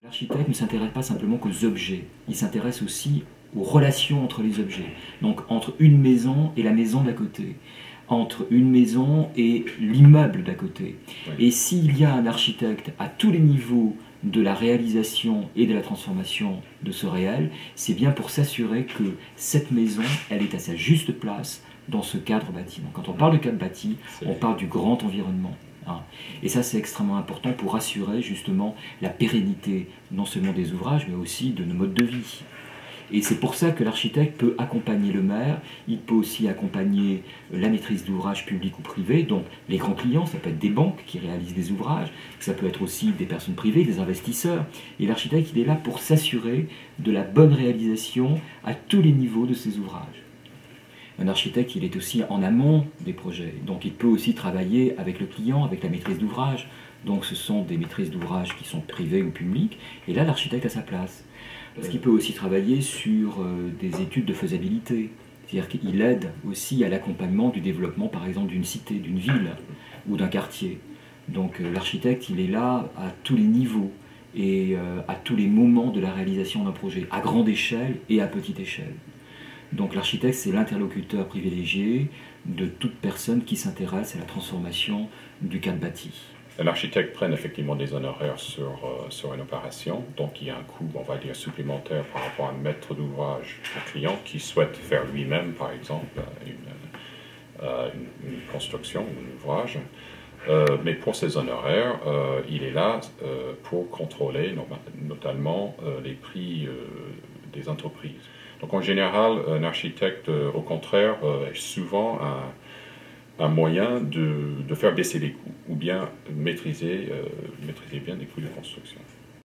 L'architecte ne s'intéresse pas simplement qu'aux objets, il s'intéresse aussi aux relations entre les objets. Donc entre une maison et la maison d'à côté, entre une maison et l'immeuble d'à côté. Oui. Et s'il y a un architecte à tous les niveaux de la réalisation et de la transformation de ce réel, c'est bien pour s'assurer que cette maison, elle est à sa juste place dans ce cadre bâti. Donc, quand on parle de cadre bâti, on parle du grand environnement. Et ça, c'est extrêmement important pour assurer justement la pérennité non seulement des ouvrages, mais aussi de nos modes de vie. Et c'est pour ça que l'architecte peut accompagner le maire, il peut aussi accompagner la maîtrise d'ouvrage public ou privé, donc les grands clients, ça peut être des banques qui réalisent des ouvrages, ça peut être aussi des personnes privées, des investisseurs. Et l'architecte, il est là pour s'assurer de la bonne réalisation à tous les niveaux de ces ouvrages. Un architecte, il est aussi en amont des projets, donc il peut aussi travailler avec le client, avec la maîtrise d'ouvrage. Donc ce sont des maîtrises d'ouvrage qui sont privées ou publiques, et là l'architecte a sa place. Parce qu'il peut aussi travailler sur des études de faisabilité, c'est-à-dire qu'il aide aussi à l'accompagnement du développement par exemple d'une cité, d'une ville ou d'un quartier. Donc l'architecte, il est là à tous les niveaux et à tous les moments de la réalisation d'un projet, à grande échelle et à petite échelle. Donc l'architecte, c'est l'interlocuteur privilégié de toute personne qui s'intéresse à la transformation du cadre bâti. Un architecte prenne effectivement des honoraires sur une opération, donc il y a un coût, on va dire, supplémentaire par rapport à un maître d'ouvrage, un client qui souhaite faire lui-même, par exemple, une construction, un ouvrage. Mais pour ces honoraires, il est là pour contrôler notamment les prix des entreprises. Donc en général, un architecte, au contraire, est souvent un moyen de faire baisser les coûts ou bien maîtriser bien les coûts de construction.